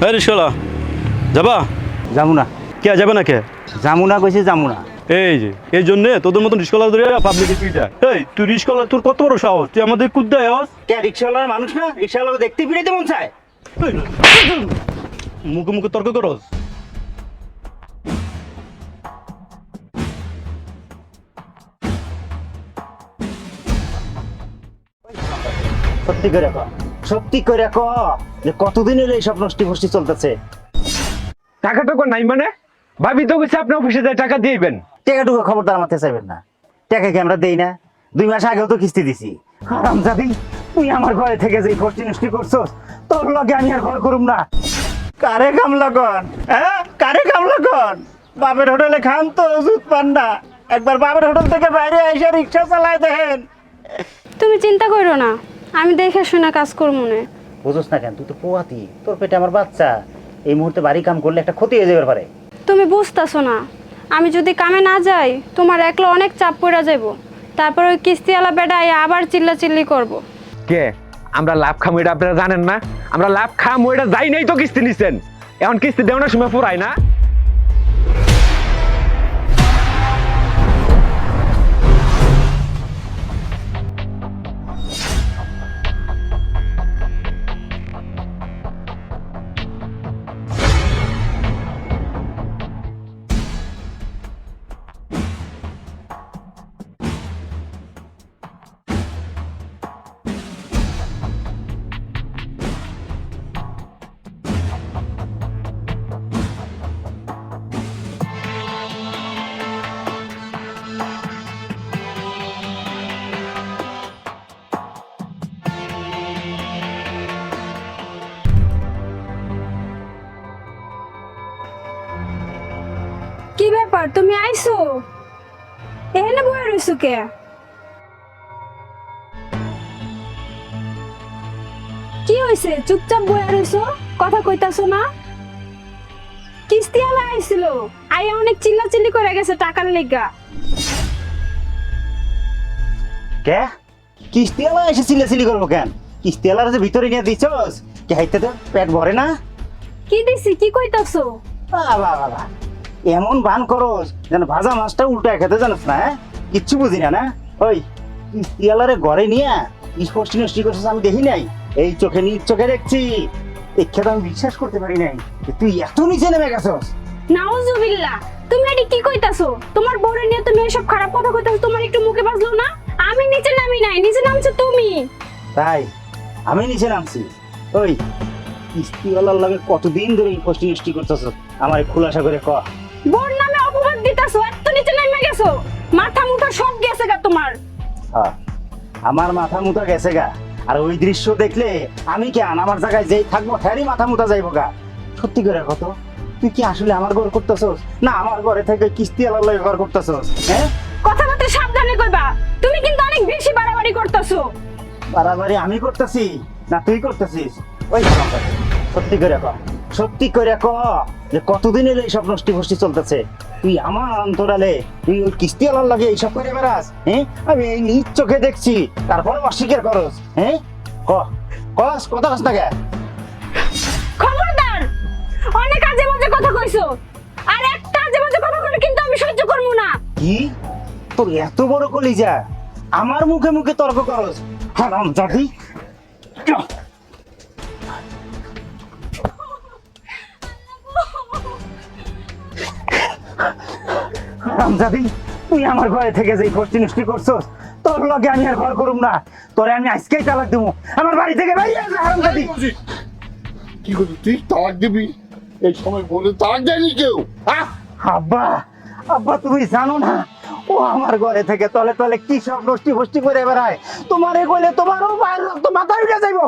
এই রিস্কলা যাবা? যাবো না। কে যাবে না কে? যাবো না কইছি, যাবো না। এই যে এই জন্য তোদের মতন রিস্কলা ধরে পাবলিকে পিটা। এই তুই রিস্কলা, তোর কত বড় সাহস, তুই আমাদের কুদ্দায় আওয়াজ। কে রিক্সাওয়ালার মানুষ না? রিক্সাওয়ালা দেখতে ফিরাইতে মন চায়। মুখে মুখে তর্ক করস। সত্যি করে ক, সত্যি করে ক যে কতদিন হলো এইসব নষ্টি ফষ্টি চলতেছে। টাকা তো নাই মানে ভাবি তো কইছে আপনি অফিসে যায় টাকা দিবেন। টাকাটুকু খবরদার আমাকে চাইবেন না। টাকা কি আমরা দেই না? 2 মাস আগেও তো কিস্তি দিছি। হারামজাদি, তুই আমার ঘরে থেকে যে ফষ্টি নষ্টি করছস, তোর লগে আমি আর ঘর করুম না। কারে কাম লাগন? হ্যাঁ, কারে কাম লাগন? বাপের হোটেলে খান তো ওষুধ পান না, একবার বাপের হোটেল থেকে বাইরে এসে রিক্সা চালায় দেখেন। তুমি চিন্তা করো না, আমি দেখে শুনে কাজ করবো না। বুঝোস না কেন? তুই তো পোয়াতি, তোর পেটে আমার বাচ্চা। এই মুহূর্তে বাড়ি কাম করলে একটা ক্ষতি হয়ে যাবে পারে। তুমি বুঝতেছো না, আমি যদি কামে না যাই তোমার একলা অনেক চাপ পড়ে যাবো। তারপর ওই কিস্তিওয়ালা বেটাই আবার চিল্লাচিল্লি করবো। কে আমরা লাভ খামো এটা আপনারা জানেন না? আমরা লাভ খামো এটা যাই নাই তো কিস্তি নিছেন, এখন কিস্তি দেওয়ার সময় পুরাই না। কি ব্যাপার, তুমি আইছো? এখানে বয়ে রইছো কে? কি হইছে চুপচাপ বয়ে রইছো, কথা কইতাছো না? কিস্তিওয়ালা আইছিল, আইয়া অনেক চিল্লাচিল্লি করে গেছে টাকার লেগা। কে? কিস্তিওয়ালা এসে চিল্লাচিল্লি করবো কেন? কিস্তিওয়ালার যে ভিতরে নিয়ে দিছস, কে হাইতে তো পেট ভরে না? কি দিছি, কি কইতাছো? বাবা বাবা, এমন বান করস যেন ভাজা মাছটা উল্টা খেতে জানিস না। হ্যাঁ, কিচ্ছু বুঝি না। না ওই কিস্তিওয়ালারে ঘরে নিয়ে স্পষ্টি নষ্টি করছিস আমি দেখি নাই, এই চোখে নিজ চোখে দেখছি। দেখে তো আমি বিশ্বাস করতে পারি নাই যে তুই এত নিচে নেমে গেছস। নাউজুবিল্লাহ, তুমি এটি কি কইতাছো? তোমার বউরে নিয়ে তুমি এসব খারাপ কথা কইতাছো, তোমার একটু মুখে বাজলো না? আমি নিচে নামি নাই, নিচে নামছো তুমি। তাই আমি নিচে নামছি? ওই কিস্তিওয়ালার লাগে কতদিন ধরে স্পষ্টি নষ্টি করতেছ আমার খোলাসা করে ক। বউর নামে অপবাদ দিতাছো, এত নিচে নেমে গেছো, মাথা মুঠা সব গেছে গা তোমার। হ্যাঁ, আমার মাথা মুতা গেছে গা। আর ওই দৃশ্য দেখলে আমি কি আমার জায়গায় যেই থাকবো হ্যারি মাথা মুতা যাইবো গা। সত্যি করে কত, তুই কি আসলে আমার ঘর করতেছস না আমার ঘরে থেকে কিস্তিওয়ালার লাগে ঘর করতেছস? হ্যাঁ, কথাবার্তা সাবধানে কইবা, তুমি কিন্তু অনেক বেশি বাড়াবাড়ি করতেছো। বাড়াবাড়ি আমি করতেছি না তুই করতেছিস? ওই সত্যি করে ক, সত্যি করে ক যে কতদিন এলে এইসব নষ্টি ফষ্টি চলতেছে। তুই আমার অন্তরালে তুই ওই কিস্তিওয়ালার লাগে এইসব করে বেড়াস? হ্যাঁ, আমি এই নিজ চোখে দেখছি, তারপরে অস্বীকার করস? হ্যাঁ, ক কস কথা কস না কে? খবরদার, অনেক আজে বাজে কথা কইছো, আর একটা আজে বাজে কথা কইলে কিন্তু আমি সহ্য করব না। কি তোর এত বড় কলিজা, আমার মুখে মুখে তর্ক করস? হারামজাদি, হারামজাদি, তুই আমার ঘরে থেকে যে ফষ্টি নষ্টি করছস, তোর লগে আমি আর ঘর করুম না। তোরে আমি আজকেই তালাক দেবো, আমার বাড়ি থেকে বাইরে যা হারামজাদি। কি করছিস তুই? তালাক দিবি? এই সময় বলে তালাক দেয়নি কেউ। আব্বা, আব্বা তুমি জানো না ও আমার ঘরে থেকে তলে তলে কি সব নষ্টি ফষ্টি করে বেড়ায়। তোমারে কইলে তোমারও বাইর রক্ত মাথায় উঠে যাইবো।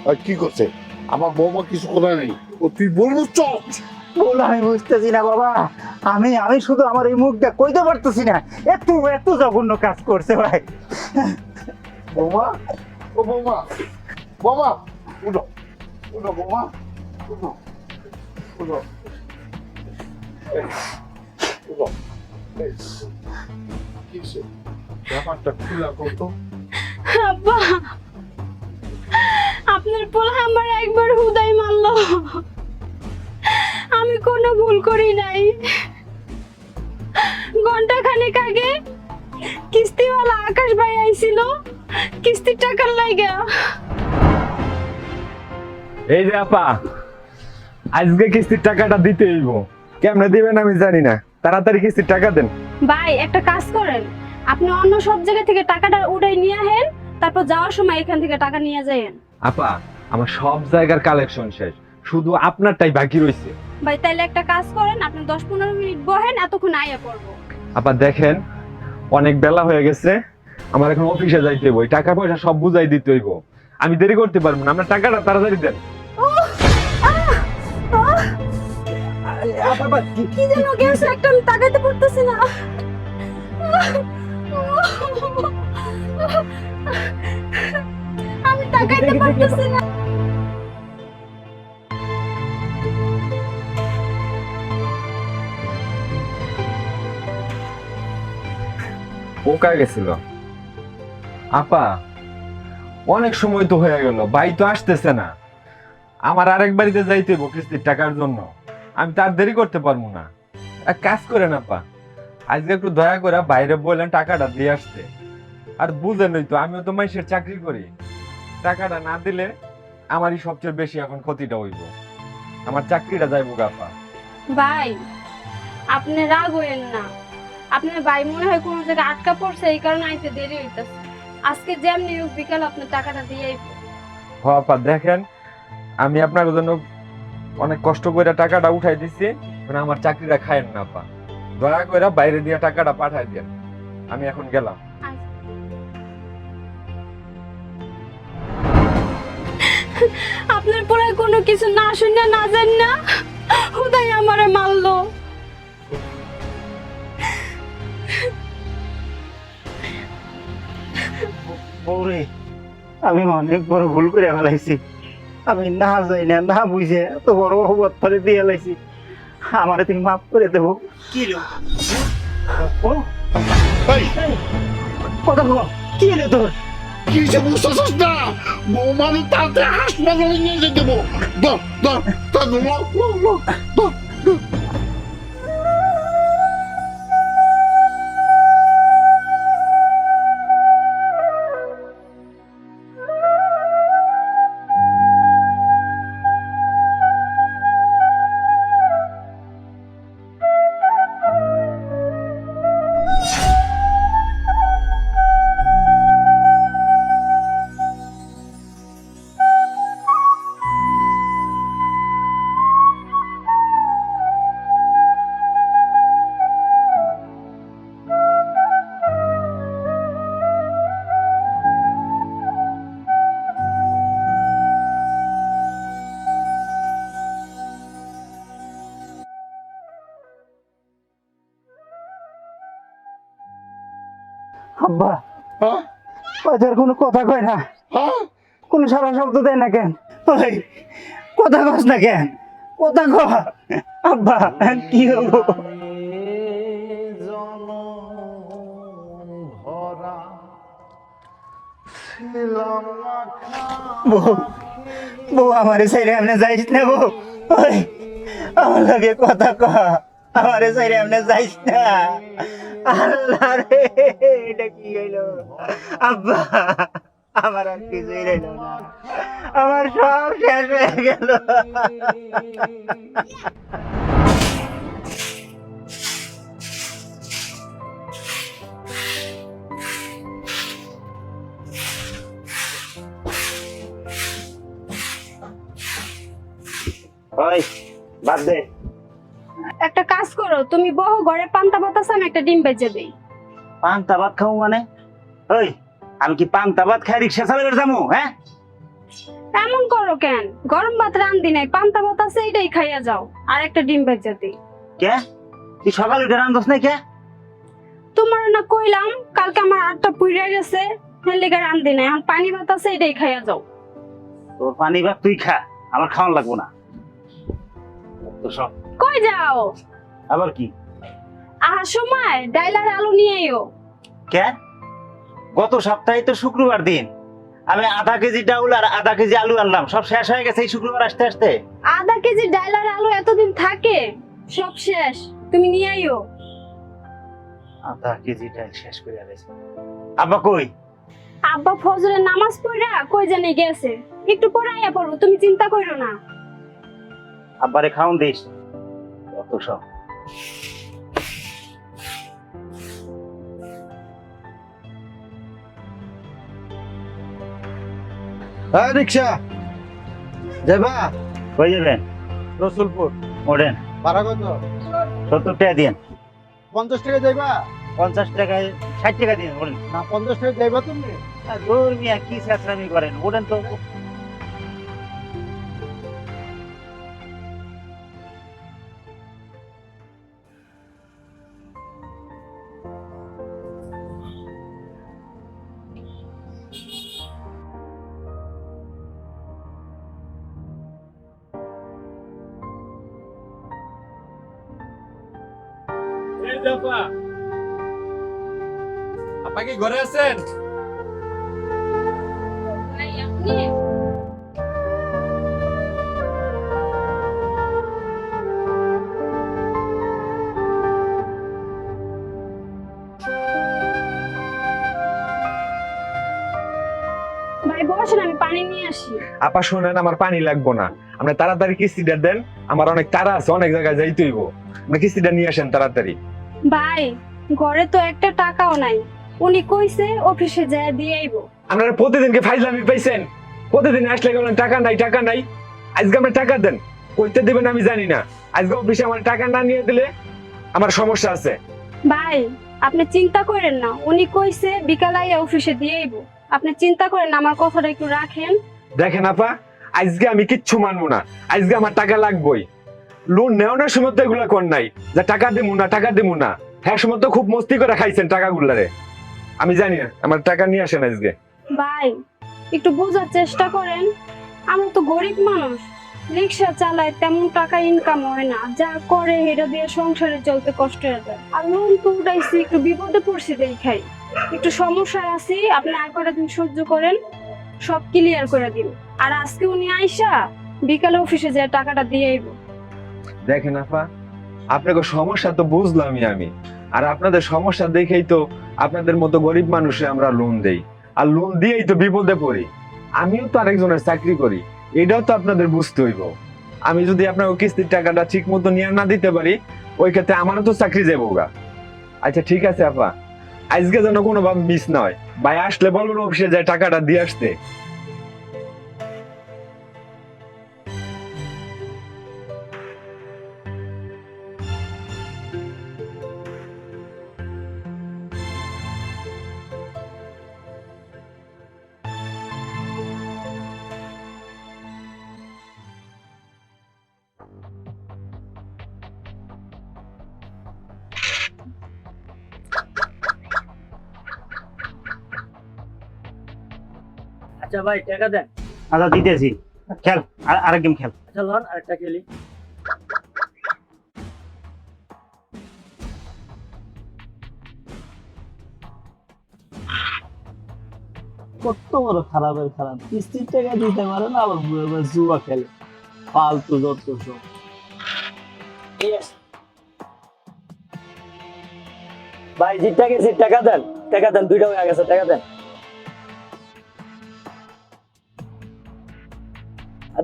আর কি করছে? আমার বৌমা কিছু করে নেই, ও তুই বলবো চল। বল আমি বুঝতেছি না বাবা, আমি আমি শুধু আমার এই মুখটা কইতে পারতেছি না। এত এত জঘন্য কাজ করছে ভাই। বৌমা, ও বৌমা, বৌমা উঠো, উঠো বৌমা, উঠো, উঠো, উঠো। কিসে ব্যাপারটা খুলা কত? আব্বা, আপনার পোলা আমার একবার হুদাই মারলো। করি নাই। ঘন্টা খানেক আগে কিস্তিওয়ালা আকাশ ভাই আইছিল কিস্তির টাকার লাইগা। এই যে আপা, আজকে কিস্তির টাকাটা দিতে হইব। কেমনে দিবেন আমি জানি না, তাড়াতাড়ি কিস্তির টাকা দেন। ভাই একটা কাজ করেন, আপনি অন্য সব জায়গা থেকে টাকাটা উঠাই নিয়ে আহেন, তারপর যাওয়ার সময় এখান থেকে টাকা নিয়ে যায়েন। আপা, আমার সব জায়গার কালেকশন শেষ, শুধু আপনারটাই বাকি রয়েছে। ভাই তাইলে একটা কাজ করেন, আপনি 10-15 মিনিট বহেন, এতক্ষণ আইয়া পড়বো। আপা দেখেন, অনেক বেলা হয়ে গেছে, আমার এখন অফিসে যাইতে হইব, টাকা পয়সা সব বুঝাই দিতে হইব। আমি দেরি করতে পারবো না, আপনার টাকাটা তাড়াতাড়ি দেন। কি যেন গেছে একটা, আমি তাকাইতে পারতেছি না। আমি তাকাইতে পারতেছি না। পোকা গেছিল। আপা, অনেক সময় তো হয়ে গেল, ভাই তো আসতেছে না। আমার আরেক বাড়িতে যাইতে হইব কিস্তির টাকার জন্য, আমি তার দেরি করতে পারবো না। এক কাজ করেন আপা, আজকে একটু দয়া করে বাইরে বললেন টাকাটা দিয়ে আসতে। আর বুঝেনই তো, আমিও তো মাইসের চাকরি করি, টাকাটা না দিলে আমারই সবচেয়ে বেশি এখন ক্ষতিটা হইব, আমার চাকরিটা যাইব আপা। ভাই আপনি রাগ হইেন না, আপনার ভাই মনে হয় কোনো জায়গায় আটকা পড়ছে, এই কারণে আইতে দেরি হইতাছে। আজকে যেমনি হোক বিকাল আপনার টাকাটা দিয়ে আইবো। হ আপা, দেখেন আমি আপনার জন্য অনেক কষ্ট করে টাকাটা উঠাই দিছি, মানে আমার চাকরিটা খায়েন না আপা, দয়া করে বাইরে দিয়ে টাকাটা পাঠাই দেন। আমি এখন গেলাম। আপনার পরে কোনো কিছু না শুনে না জান না হুদাই আমারে মারলো। বৌরে, আমি অনেক বড় ভুল করে ফেলাইছি। আমি না যাই না, না বুঝে এত বড় অপবাদ ফেলে দিয়ে ফেলাইছি। আমারে তুমি মাফ করে দেবো। কি রে ও, এই কথা বল, কি রে তোর? কি যে বুঝতেছিস না, বৌমাকে তাড়াতাড়ি হাসপাতালে নিয়ে যেতে দেবো। ধর ধর ধর ধর। আব্বা, হ্যাঁ ওদের কোনো কথা কয় না, হ্যাঁ কোনো সারা শব্দ দেয় না কেন? ওই কথা কস না কেন? কথা ক আব্বা, কি হবো? বউ, বউ আমারে সাইরে আমনে যাইস না বউ। ওই আমার লগে কথা ক, আমারে সাইরে আমনে যাইস না। আল্লাহ রে, এটা কি হইলো? আব্বা, আমার আর কিছুই রইল না, আমার সব শেষ হয়ে গেল। ওই বাদ দে। একটা কাজ করো, তুমি বহু ঘরে পান্তা ভাত আছে, আমি একটা ডিম বেজে দেই। পান্তা ভাত খাবো মানে? ওই আমি কি পান্তা ভাত খাই রিক্সা চালাবে যাবো? হ্যাঁ, এমন করো কেন? গরম ভাত রান্ধি নাই, পান্তা ভাত আছে, এটাই খাইয়া যাও, আর একটা ডিম বেজে দেই। কে তুই সকালে উঠে রান্ধস নাই কে? তোমার না কইলাম কালকে আমার আটটা পুড়ে গেছে, এর লেগে রান্ধি নাই, এখন পানি ভাত আছে, এটাই খাইয়া যাও। তোর পানি ভাত তুই খা, আমার খাওয়ান লাগবো না। তো সব কই যাও? আবার কি? আহার সময় ডাইল আর আলু নিয়ে আইও। কে? গত সপ্তাহে তো শুক্রবার দিন আমি আধা কেজি ডাউল আর আধা কেজি আলু আনলাম, সব শেষ হয়ে গেছে এই শুক্রবার আসতে আসতে। আধা কেজি ডাইল আর আলু এতদিন থাকে? সব শেষ, তুমি নিয়ে আইও। আধা কেজি ডাল শেষ করে আলাইছি। আব্বা কই? আব্বা ফজরের নামাজ পড়া কই জানি গেছে, একটু পরে আইয়া পড়বো, তুমি চিন্তা করো না। আব্বারে খাওন দিস। কত সব। হ্যাঁ রিক্সা যাবা কই যাবেন? রসুলপুর ওঠেন। ভাড়া কত? 70 টাকা দিন। 50 টাকা যাইবা 50 টাকায় 60 টাকা দিন। ওঠেন। না 50 টাকা যাইবা তুমি? আর দূর মিয়া কি চেঁচড়ামি করেন? ওঠেন তো। আপা কি ঘরে আছেন? ভাই আপনি ভাই বসেন, আমি পানি নিয়ে আসি। আপা শুনেন, আমার পানি লাগবো না, আপনি তাড়াতাড়ি কিস্তিটা দেন, আমার অনেক তাড়া আছে, অনেক জায়গায় যাইতে হইব। আপনি কিস্তিটা নিয়ে আসেন তাড়াতাড়ি। ভাই ঘরে তো একটা টাকাও নাই, উনি কইছে অফিসে যায় দিয়ে আইবো। আপনারা প্রতিদিনকে ফাইজলামি পাইছেন, প্রতিদিন আসলে বলেন টাকা নাই টাকা নাই। আজকে আমরা টাকা দেন, কইতে দেবেন আমি জানি না। আজকে অফিসে আমার টাকা না নিয়ে দিলে আমার সমস্যা আছে। ভাই আপনি চিন্তা করেন না, উনি কইছে বিকাল আইয়া অফিসে দিয়ে আইবো। আপনি চিন্তা করেন না, আমার কথাটা একটু রাখেন। দেখেন আপা, আজকে আমি কিচ্ছু মানবো না, আজকে আমার টাকা লাগবেই। লোন নেওয়ানোর সময় তো এগুলো কর নাই যে টাকা দেবো না টাকা দেবো না। হ্যাঁ সময় তো খুব মস্তি করে খাইছেন টাকাগুলারে, আমি জানি না। আমার টাকা নিয়ে আসেন আজকে। ভাই একটু বোঝার চেষ্টা করেন, আমরা তো গরিব মানুষ, রিক্সা চালায়, তেমন টাকা ইনকাম হয় না, যা করে এটা দিয়ে সংসারে চলতে কষ্ট হয়ে যায়। আর লোন তো উঠাইছি, একটু বিপদে পড়ছি দেখাই, একটু সমস্যায় আছি। আপনি আর কটা দিন সহ্য করেন, সব ক্লিয়ার করে দিন। আর আজকে উনি আইসা বিকালে অফিসে যে টাকাটা দিয়ে আইবো। দেখেন আপা, আপনাকে সমস্যা তো বুঝলামই আমি, আর আপনাদের সমস্যা দেখেই তো আপনাদের মতো গরিব মানুষে আমরা লোন দেই, আর লোন দিয়েই তো বিপদে পড়ি। আমিও তো আরেকজনের চাকরি করি, এটাও তো আপনাদের বুঝতে হইব। আমি যদি আপনাকে কিস্তির টাকাটা ঠিক মতো নিয়ে না দিতে পারি, ওই ক্ষেত্রে আমারও তো চাকরি যাবো গা। আচ্ছা ঠিক আছে আপা, আজকে যেন কোনো ভাবে মিস না হয়। ভাই আসলে বলবেন অফিসে যায় টাকাটা দিয়ে আসতে। আচ্ছা ভাই টাকা দেন। আচ্ছা দিতেছি। খেল, আরেক গেম খেল। আচ্ছা লন আরেকটা খেলি। কত বড় খারাপের খারাপ, কিস্তির টাকা দিতে পারে না, আবার বুড়ো বুড়ো জুয়া খেলে, ফালতু যত সব। ভাই জিতটা গেছি, টাকা দেন, টাকা দেন, 2টা হয়ে গেছে, টাকা দেন।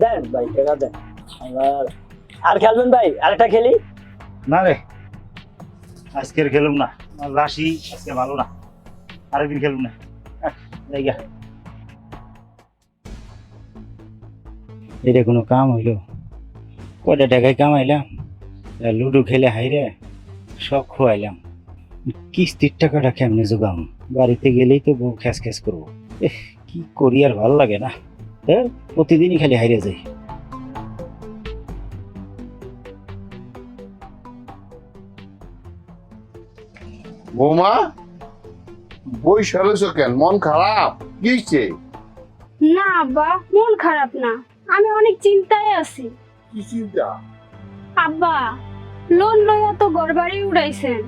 দেন ভাই টাকা দেন। আর খেলবেন ভাই? আরেকটা খেলি। না রে, আজকের খেলুম না, আমার রাশি আজকে ভালো না, আরেকদিন খেলুম না। জায়গা এটা কোনো কাম হইল? কয়টা টাকায় কামাইলাম, লুডো খেলে হাইরে সব খোয়াইলাম। কিস্তির টাকাটা কেমনে জোগাম? বাড়িতে গেলেই তো বউ খ্যাস খ্যাস করবো। কি করি আর ভালো লাগে না, প্রতিদিনই খালি হাইরে যাই। বৌমা বই সারেছো কেন? মন খারাপ? কি হইছে? না আব্বা, মন খারাপ না, আমি অনেক চিন্তায় আছি। কি চিন্তা? আব্বা লোন লইয়া তো ঘরবাড়ি উড়াইছেন,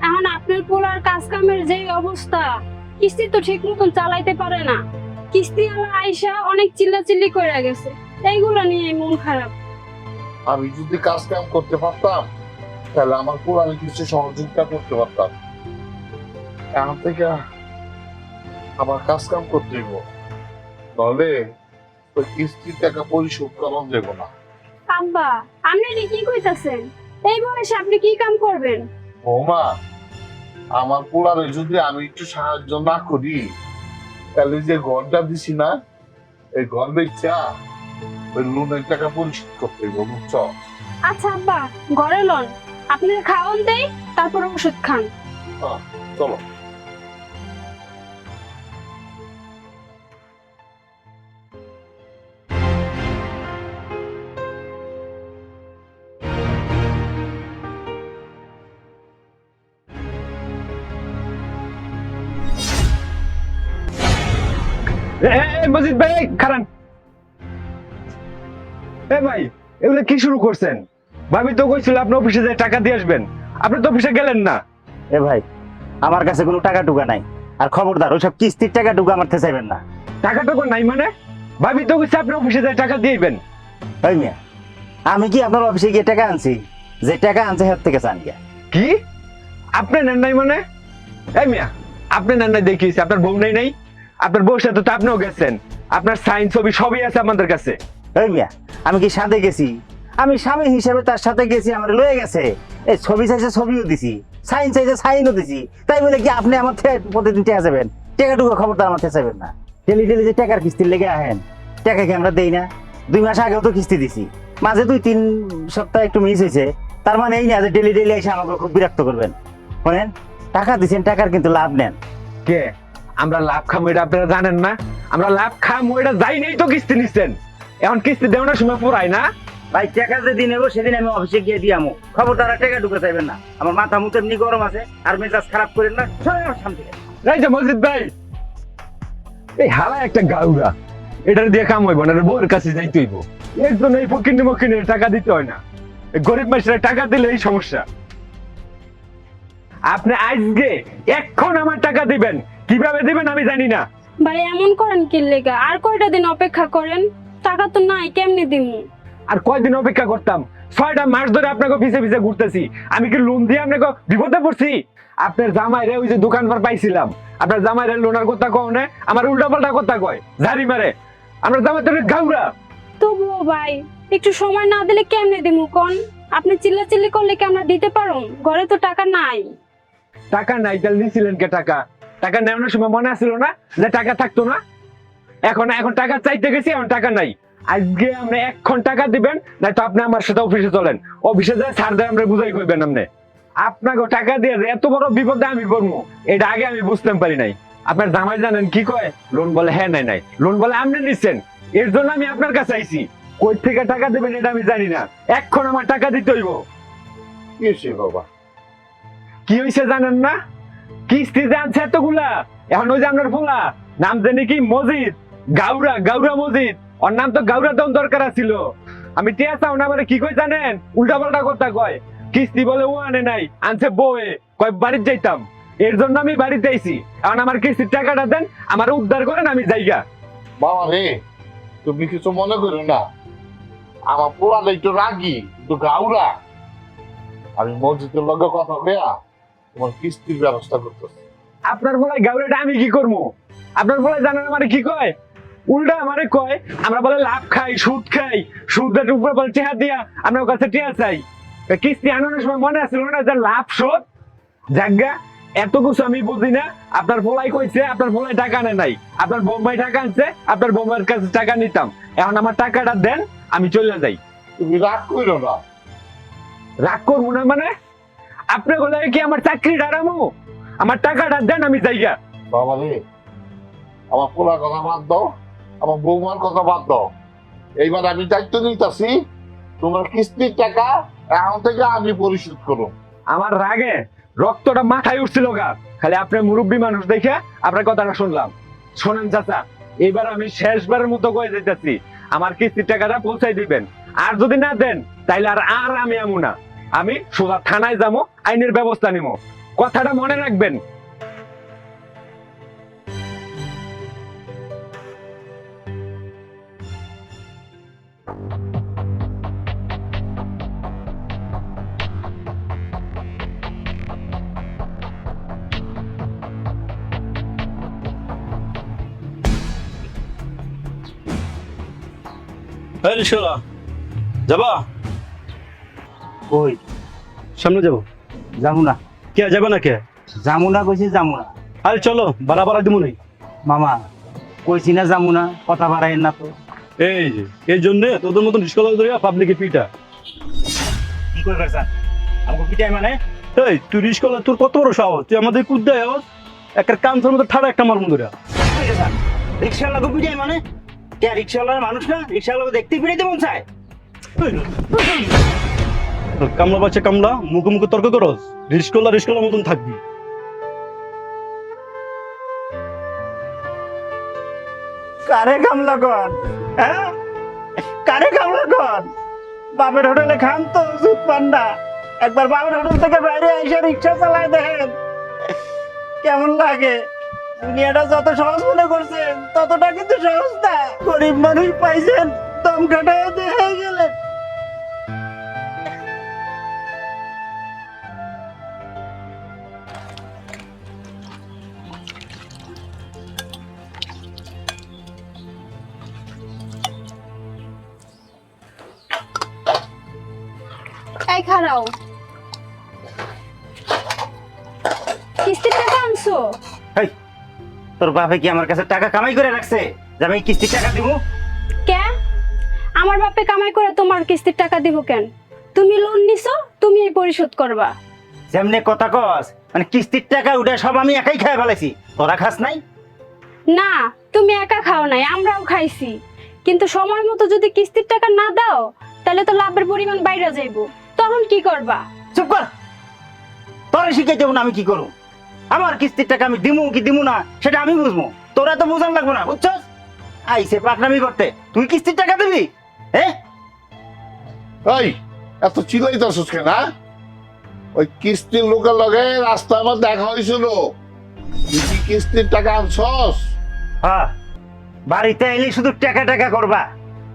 এখন আপনার পোলার কাজ কামের যে অবস্থা, কিস্তি তো ঠিক মতন চালাইতে পারে না। কিস্তি আলা আইসা অনেক চিল্লাচিল্লি করে গেছে, এইগুলো নিয়ে মন খারাপ। আমি যদি কাজ কাম করতে পারতাম তাহলে আমার কোরআনে কিছু সহযোগিতা করতে পারতাম। এখন থেকে আমার কাজ কাম করতে হইব, তাহলে ওই কিস্তির টাকা পরিশোধ করা যাবো না। আব্বা আপনি এটা কি কইতাছেন? এই বয়সে আপনি কি কাম করবেন? বৌমা, আমার পোলারে যদি আমি একটু সাহায্য না করি, তাহলে যে ঘরটা দিছি না, এই ঘর বেচা ওই লোনের টাকা পরিশোধ করতে হইব, বুঝছো? আচ্ছা আব্বা, ঘরে লন, আপনার খাওয়ান দেই, তারপর ওষুধ খান। চলো। মজিদ ভাই খারান। ভাই এগুলো কি শুরু করছেন? ভাবি তো কইছিল আপনি অফিসে যাই টাকা দিয়ে আসবেন, আপনি তো অফিসে গেলেন না। এ ভাই, আমার কাছে কোনো টাকা টুকা নাই, আর খবরদার ওইসব কিস্তির টাকা টুকা আমার থেকে চাইবেন না। টাকা তো নাই মানে? ভাবি তো কইছে আপনি অফিসে যাই টাকা দিয়েবেন। ওই মিয়া, আমি কি আপনার অফিসে গিয়ে টাকা আনছি? যে টাকা আনছে হাত থেকে চান গিয়া। কি আপনি নেন নাই মানে? এই মিয়া, আপনি নেন নাই দেখিয়েছি, আপনার বউ নাই নাই? আপনার বউর সাথে তো আপনিও গেছেন, আপনার সাইন ছবি সবই আছে আমাদের কাছে। ওই মিয়া, আমি কি সাথে গেছি? আমি স্বামী হিসেবে তার সাথে গেছি, আমার লয়ে গেছে। এই ছবি চাইছে ছবিও দিছি, সাইন চাইছে সাইনও দিছি। তাই বলে কি আপনি আমার থেকে প্রতিদিন টাকা যাবেন? টাকা টুকু খবরদার আমার থেকে চাইবেন না। ডেলি ডেলি যে টাকার কিস্তির লেগে আহেন, টাকা কি আমরা দেই না? 2 মাস আগেও তো কিস্তি দিছি, মাঝে 2-3 সপ্তাহ একটু মিস হয়েছে। তার মানে এই না যে ডেলি ডেলি এসে আমাকে খুব বিরক্ত করবেন। শোনেন, টাকা দিচ্ছেন, টাকার কিন্তু লাভ নেন। কে আমরা লাভ খামো এটা আপনারা জানেন না? আমরা লাভ খামো এটা যাই নেই তো কিস্তি নিচ্ছেন, এখন কিস্তি দেওয়ার সময় পুরাই না। ভাই টাকা যেদিন নেবো সেদিন আমি অফিসে গিয়ে দিয়ে আমো, খবরদার আর টাকা ঢুকে চাইবেন না। আমার মাথা মুখ এমনি গরম আছে, আর মেজাজ খারাপ করেন না। সরে আমার সামনে থেকে। এই যে মসজিদ ভাই, এই হালা একটা গাউরা, এটার দিয়ে কাম হইব না, বউর কাছে যাইতে হইব। এর জন্য এই ফকিন্নি মকিনের টাকা দিতে হয় না, এই গরিব মানুষের টাকা দিলে এই সমস্যা। আপনি আজকে এখন আমার টাকা দিবেন, কিভাবে দিবেন আমি জানি না। ভাই এমন করেন কি লেগা? আর কয়টা দিন অপেক্ষা করেন, টাকা তো নাই, কেমনে দিমু? আর কয়দিন অপেক্ষা করতাম? 6টা মাস ধরে আপনাকে পিছে পিছে ঘুরতেছি, আমি কি লোন দিয়ে আপনাকে বিপদে পড়ছি? আপনার জামাইরে ওই যে দোকানবার পাইছিলাম, আপনার জামাইরে লোনের কথা কও না, আমার উল্টা পাল্টা কথা কয়, ঝাড়ি মারে। আমরা জামাই তো গাউরা। তবুও ভাই একটু সময় না দিলে কেমনে দিমু কোন? আপনি চিল্লাচিল্লি করলে কি আমরা দিতে পারুম? ঘরে তো টাকা নাই। টাকা নাই তাহলে নিছিলেন কে টাকা? টাকা নেওয়ার সময় মনে আসছিল না যে টাকা থাকতো না? এখন এখন টাকা চাইতে গেছি, এখন টাকা নাই। আজকে আপনি এখন টাকা দিবেন, নাই তো আপনি আমার সাথে অফিসে চলেন, অফিসে যায় ছাড় দেয় আমরা বুঝাই করবেন। আপনি আপনাকে টাকা দিয়ে যে এত বড় বিপদে আমি করবো এটা আগে আমি বুঝতে পারি নাই। আপনার জামাই জানেন কি কয়? লোন বলে হ্যাঁ নাই নাই, লোন বলে আপনি নিচ্ছেন। এর জন্য আমি আপনার কাছে আইছি, কই থেকে টাকা দেবেন এটা আমি জানি না, এখন আমার টাকা দিতে হইব। কি হয়েছে বাবা? কি হয়েছে জানেন না? কিস্তি জানছে এতগুলা, এখন ওই যে আপনার ফোলা নাম জানি কি মজিদ, গাউরা, গাউরা মজিদ, ওর নাম তো গাউরা দম দরকার ছিল। আমি টিয়া চাও না মানে কি কই জানেন? উল্টা পাল্টা কথা কয়, কিস্তি বলে ও আনে নাই, আনছে বউয়ে, কয় বাড়িতে যাইতাম। এর জন্য আমি বাড়িতে আইছি, এখন আমার কিস্তির টাকাটা দেন, আমার উদ্ধার করেন, আমি যাইগা। বাবা রে, তুমি কিছু মনে করো না, আমার পোলাটা একটু রাগি, একটু গাউরা। আমি মসজিদের লগে কথা কইয়া তোমার কিস্তির ব্যবস্থা করতেছি। আপনার বলে গাউরাটা আমি কি করবো? আপনার বলে জানেন মানে কি কয়? উল্টা আমারে কয় আমরা বলে লাভ খাই, সুদ খাই, সুদের উপরে বলে টেহা দিয়া আপনার কাছে টেহা চাই। কিস্তি আনানোর সময় মনে আসছিল না যে লাভ সুদ জায়গা এত কিছু আমি বুঝি না। আপনার ফলাই কইছে আপনার ফলাই টাকা আনে নাই, আপনার বোম্বাই টাকা আনছে, আপনার বোম্বাইয়ের কাছে টাকা নিতাম। এখন আমার টাকাটা দেন, আমি চলে যাই। তুমি রাগ করো না। রাগ করবো না মানে? আপনি বলে কি আমার চাকরি ডারামো? আমার টাকাটা দেন, আমি যাইগা। বাবা রে, আমার পোলার কথা বাদ দাও, আমার বৌমার কথা বাদ দাও। এইবার আমি দায়িত্ব নিতেছি, তোমার কিস্তির টাকা এখন থেকে আমি পরিশোধ করো। আমার রাগে রক্তটা মাথায় উঠছিল গা, খালি আপনার মুরব্বী মানুষ দেখে আপনার কথাটা শুনলাম। শোনেন চাচা, এইবার আমি শেষবারের মতো কয়ে যেতেছি, আমার কিস্তির টাকাটা পৌঁছাই দিবেন। আর যদি না দেন তাইলে আর আমি আমু না, আমি সোজা থানায় যাবো, আইনের ব্যবস্থা নিব। কথাটা মনে রাখবেন। রিক্সাওয়ালা যাবা? কই সামনে যাবো। যাবো না। কে যাবে না কে? যাবো না কইছি, যাবো না। আরে চলো, ভাড়া ভাড়া দিব নাই। মামা কইছি না যাবো না, কথা বাড়াইন না তো। এই যে এই জন্য তোদের মতন রিক্সাওয়ালা ধরে পাবলিকে পিটা। কি করবে স্যার আমাকে পিটাই মানে? এই তুই রিক্সাওয়ালা, তোর কত বড় সাহস? তুই আমাদের কুদ্দায় আওয়াজ একটা কানসার মধ্যে ঠাড়া একটা মারমুন ধরে। রিক্সাওয়ালাকে পিটাই মানে? কে রিক্সাওয়ালার মানুষ না? রিক্সাওয়ালাকে দেখতে পিটাইতে মন চায়? কামলা বাচ্চা কামলা, মুখে মুখে তর্ক করস। রিক্সাওয়ালা রিক্সাওয়ালার মতন থাকবি। কারে কামলা কর? হ্যাঁ কারে কামলা কর? বাপের হোটেলে খান তো ওষুধ পান না, একবার বাপের হোটেল থেকে বাইরে এসে রিক্সা চালায় দেখেন কেমন লাগে। দুনিয়াটা যত সহজ মনে করছেন ততটা কিন্তু সহজ না। গরিব মানুষ পাইছেন, দম কাটায় দেখে গেলেন। এই খারাও, কিস্তির টাকা আনছো? হেই, তোর বাপে কি আমার কাছে টাকা কামাই করে রাখছে যে আমি কিস্তির টাকা দিব? কে? আমার বাপে কামাই করে তোমার কিস্তির টাকা দিব কেন? তুমি লোন নিছো, তুমি পরিশোধ করবা। যেমনে কথা কস, মানে কিস্তির টাকা উঠে সব আমি একাই খাই ফেলাইছি, তোরা খাস নাই? না, তুমি একা খাও নাই, আমরাও খাইছি। কিন্তু সময় মতো যদি কিস্তির টাকা না দাও তাহলে তো লাভের পরিমাণ বাইরে যাইবো, তখন কি করবা? চুপ কর, তোরা শিখাই দেবো না আমি কি করবো। আমার কিস্তির টাকা আমি দিমু কি দিমু না সেটা আমি বুঝবো, তোরা তো বুঝান লাগবো না, বুঝছস? আইসে পাকনামি করতে, তুই কিস্তির টাকা দিবি? হ্যাঁ এই এত চিল্লাইতেছিস কেন? ওই কিস্তির লোকের লগে রাস্তা আমার দেখা হয়েছিল। তুই কি কিস্তির টাকা আনছস? হ্যাঁ, বাড়িতে এলে শুধু টাকা টাকা করবা।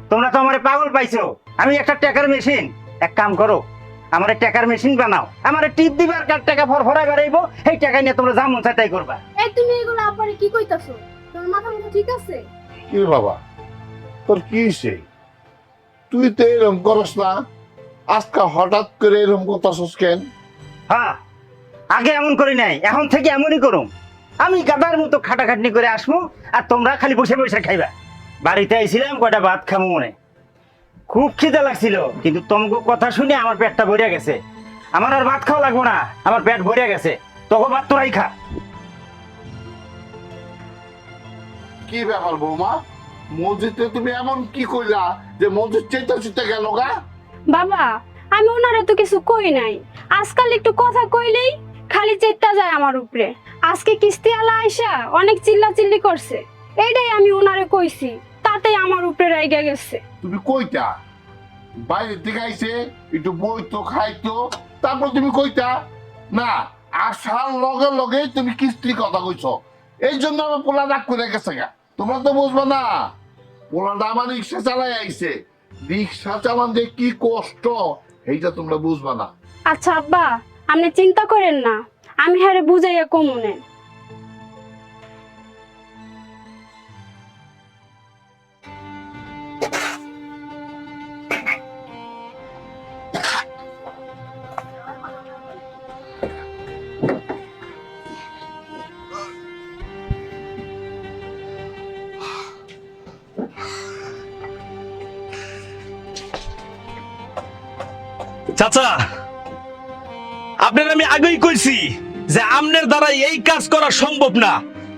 তোমরা তো আমারে পাগল পাইছো, আমি একটা টাকার মেশিন। এক কাম করো, আমার টাকার মেশিন বানাও, আমার টিপ দিবে আর কার টাকা ফরফরাই বাড়াইবো, এই টাকা নিয়ে তোমরা যা মন চায় তাই করবা। এই তুমি এগুলো আপারে কি কইতাছো? তোমার মাথা মুখ ঠিক আছে? কি রে বাবা, তোর কি হইছে? তুই তো এরকম করস না, আজকে হঠাৎ করে এরকম করতেছস কেন? হ্যাঁ, আগে এমন করি নাই, এখন থেকে এমনই করুম। আমি গাদার মতো খাটাখাটনি করে আসবো আর তোমরা খালি বসে বসে খাইবা। বাড়িতে আইছিলাম কয়টা ভাত খাবো মনে, খুব খিদে লাগছিল, কিন্তু তোমাকে কথা শুনে আমার পেটটা ভরে গেছে। আমার আর ভাত খাওয়া লাগবো না, আমার পেট ভরে গেছে, তোকে ভাত তোরাই খা। কি ব্যাপার বৌমা, মসজিদে তুমি এমন কি কইলা যে মসজিদ চেতে গেল গা? বাবা, আমি ওনারে তো কিছু কই নাই। আজকাল একটু কথা কইলেই খালি চেষ্টা যায় আমার উপরে। আজকে কিস্তি আলা আইসা অনেক চিল্লা চিল্লি করছে, এইটাই আমি ওনারে কইছি, তাতেই আমার উপরে রাইগা গেছে। তুমি কইতা বাইরে থেকে আইছে একটু বইতো খাইতো, তারপর তুমি কইতা না, আসার লগে লগে তুমি কিস্তির কথা কইছো। এই জন্য আমার পোলা রাগ করে গেছে গা। তোমরা তো বুঝবা না, পোলাটা আমার রিক্সা চালাই আইছে, রিক্সা চালান যে কি কষ্ট এইটা তোমরা বুঝবা না। আচ্ছা আব্বা, আপনি চিন্তা করেন না, আমি হারে বুঝাইয়া কমুনে। চাচা, আপনার আমি আগেই কইছি যে আমনের দ্বারা এই কাজ করা সম্ভব না।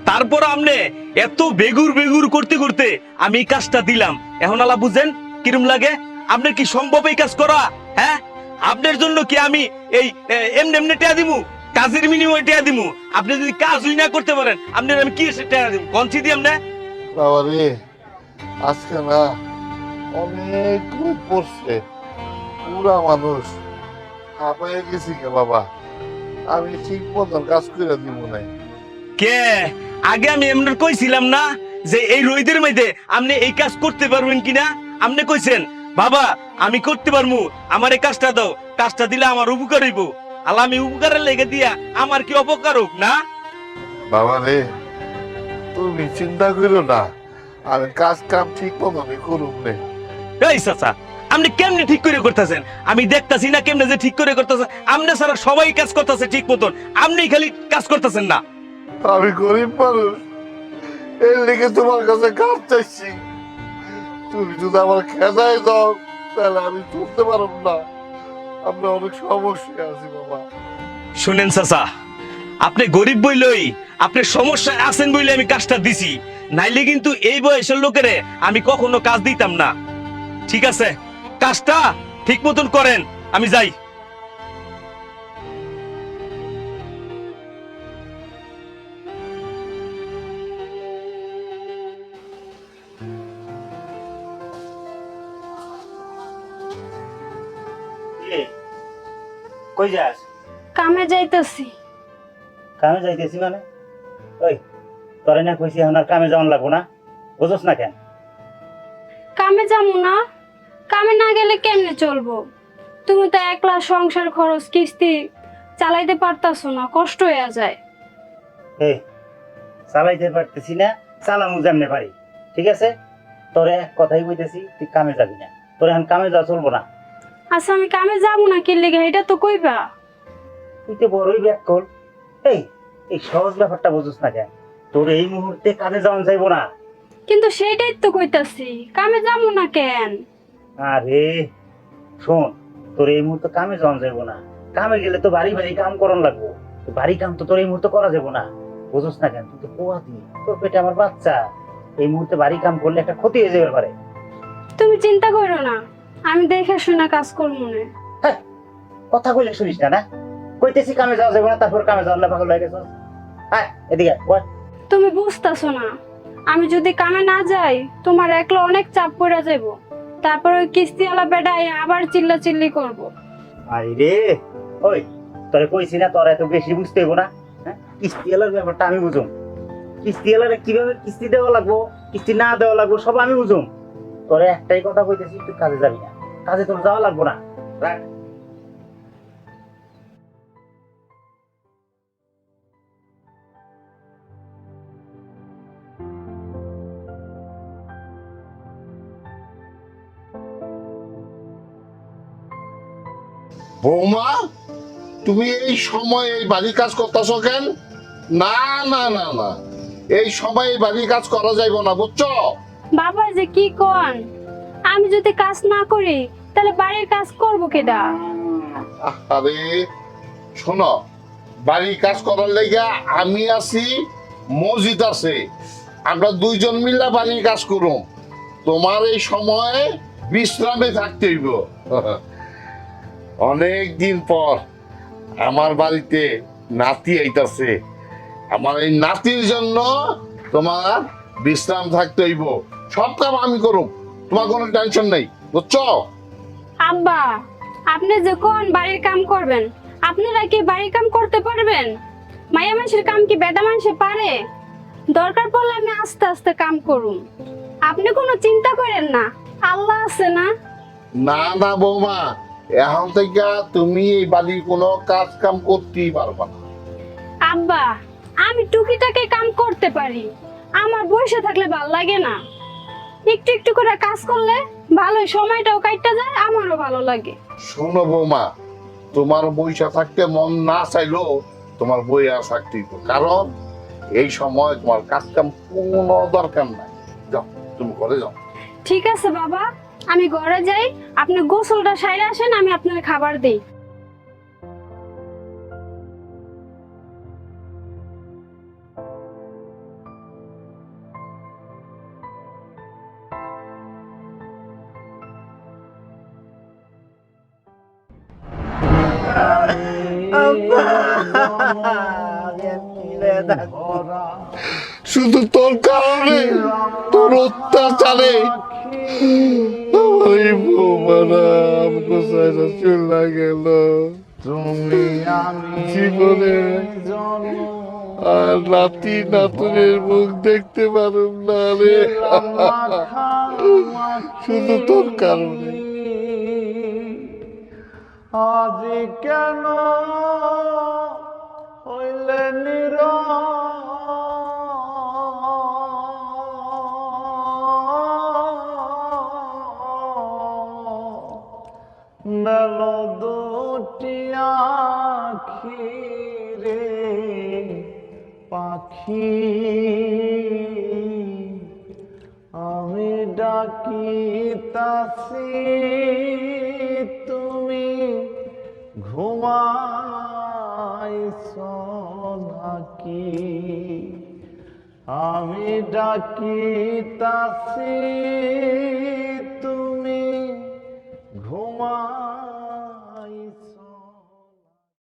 তারপর আমনে এত বেগুর বেগুর করতে করতে আমি এই কাজটা দিলাম। এখন আলা বুঝেন কিরম লাগে? আপনার কি সম্ভব এই কাজ করা? হ্যাঁ, আপনার জন্য কি আমি এই এমনি এমনি টেয়া দিমু? কাজের বিনিময়ে টেয়া দিমু? আপনি যদি কাজই না করতে পারেন আপনার আমি কি এসে টেয়া দিমু? কনসি দিই আমনে? বাবা রে, আজকে না অনেক রোদ পড়ছে, পুরা মানুষ হাঁপাইয়া গেছি কে বাবা। আমি ঠিক মতন কাজ করে দিব নাই। কে আগে আমি এমন কইছিলাম না যে এই রোদের মধ্যে আপনি এই কাজ করতে পারবেন কিনা? আপনি কইছেন বাবা আমি করতে পারমু, আমার এই কাজটা দাও, কাজটা দিলে আমার উপকার হইব। আল্লাহ আমি উপকারের লেগে দিয়া আমার কি অপকার হোক না? বাবা রে, তুমি চিন্তা করো না, আমি কাজ কাম ঠিক মতনই করুম নে। এই চাচা, আপনি কেমনে ঠিক করে করতেছেন? আমি দেখতাছি না কেমনে যে ঠিক করে করতেছেন। আপনি সারা সবাই কাজ করতেছে ঠিক মতন, আপনি খালি কাজ করতেছেন না। আমি গরিব মানুষ, এর লিগে তোমার কাছে কাজ চাইছি। তুমি যদি আমার খেদাই দাও তাহলে আমি চলতে পারব না। আমরা অনেক সমস্যা আছি বাবা। শুনেন চাচা, আপনি গরিব বইলই, আপনি সমস্যায় আছেন বইলে আমি কাজটা দিছি, নাইলে কিন্তু এই বয়সের লোকেরে আমি কখনো কাজ দিতাম না। ঠিক আছে, কাজটা ঠিক মতন করেন, আমি যাই। কই যাস? কামে যাইতেছি। কামে যাইতেছি মানে? ওই তোরে না কইছি এখন আর কামে যাওয়ান লাগবো না, বুঝছ না কেন? কামে যাবো না? কামে না গেলে কেমনে চলবো? তুমি তো একলা সংসার খরচ কিস্তি চালাইতে পারতাছো না, কষ্ট হয়ে যায়। এই চালাইতে পারতেছি না, চালামু যেমনে পারি। ঠিক আছে, তোরে এক কথাই কইতেছি, তুই কামে যাবি না। তোর এখন কামে যাওয়া চলবো না। আচ্ছা আমি কামে যাবো না কি লিগে এটা তো কইবা। তুই তো বড়ই ব্যাক কর। এই এই সহজ ব্যাপারটা বুঝছ না কেন? তোর এই মুহূর্তে কাজে যাওয়া যাইবো না। কিন্তু সেইটাই তো কইতাছি, কামে যাবো না কেন? আরে শোন, তোর এই মুহূর্তে কামে যাওয়া যাইবো না। কামে গেলে তো বাড়ি বাড়ি কাম করন লাগবো। তো বাড়ি কাম তো তোর এই মুহূর্তে করা যাবো না, বুঝছ না কেন? তুই তো পোয়াতি, তোর পেটে আমার বাচ্চা। এই মুহূর্তে বাড়ি কাম করলে একটা ক্ষতি হয়ে যাবে পারে। তুমি চিন্তা করো না, আমি দেখে শুনে কাজ করবো না। হ্যাঁ, কথা কইলে শুনিস না? না কইতেছি কামে যাওয়া যাবে না, তারপর কামে যাওয়ার পাগল হয়ে গেছ। হ্যাঁ এদিকে আয়, বল। তুমি বুঝতাছো না, আমি যদি কামে না যাই তোমার একলা অনেক চাপ পড়ে যাবো। তারপর ওই কিস্তিওয়ালা বেটাই আবার চিল্লা চিল্লি করবো। আরে ওই তোরে কইছি না তোরা এত বেশি বুঝতে হইব না। হ্যাঁ, কিস্তিওয়ালার ব্যাপারটা আমি বুঝুম। কিস্তিওয়ালারে কিভাবে কিস্তি দেওয়া লাগবো, কিস্তি না দেওয়া লাগবো সব আমি বুঝুম। তোরে একটাই কথা কইতেছি, তুই কাজে যাবি না। কাজে তোর যাওয়া লাগবো না, রাখ। বৌমা, তুমি এই সময় এই বাড়ির কাজ করতেছো কেন? না না না না, এই সময় এই বাড়ির কাজ করা যাইব না, বুঝছো? বাবা যে কি কন, আমি যদি কাজ না করি তাহলে বাড়ির কাজ করবো কেডা? আরে শোনো, বাড়ির কাজ করার লাইগা আমি আছি, মসজিদ আছে, আমরা দুইজন মিল্লা বাড়ির কাজ করুম। তোমার এই সময় বিশ্রামে থাকতে হইব। অনেক দিন পর আমার বাড়িতে নাতি আইতাছে, আমার এই নাতির জন্য তোমার বিশ্রাম থাকতে হইব। সব কাম আমি করুম, তোমার কোনো টেনশন নেই, বুঝছো? আব্বা, আপনি যে কোন বাড়ির কাম করবেন, আপনারা কি বাড়ির কাম করতে পারবেন? মায়া মানুষের কাম কি বেটা মানুষে পারে? দরকার পড়লে আমি আস্তে আস্তে কাম করুম, আপনি কোনো চিন্তা করেন না, আল্লাহ আছে না। না না বৌমা, এখন থেকে তুমি এই বাড়ির কোনো কাজ কাম করতেই পারবা না। আব্বা, আমি টুকিটাকে কাম করতে পারি, আমার বসে থাকলে ভাল লাগে না। একটু একটু করে কাজ করলে ভালো, সময়টাও কাটতে যায়, আমারও ভালো লাগে। শোনো বৌমা, তোমার বইসা থাকতে মন না চাইলেও তোমার বই আর থাকতেই তো, কারণ এই সময় তোমার কাজ কাম কোনো দরকার নাই। যাও, তুমি ঘরে যাও। ঠিক আছে বাবা, আমি ঘরে যাই, আপনি গোসলটা সাইরে আসেন, আমি আপনার খাবার দেই। শুধু তোর কারণে, তোর অত্যাচারে আমার এই বৌমারা আমাকে সাইরা চলে গেল। জীবনে আর নাতি নাতুনের মুখ দেখতে পারুম না রে, শুধু তোর কারণে। আজ কেন হইলে বেলো দুটি আখি রে পাখি আমি ডাকিতাছি তুমি ঘুমাইছ নাকি আমি ডাকিতাছি তুমি ঘুমা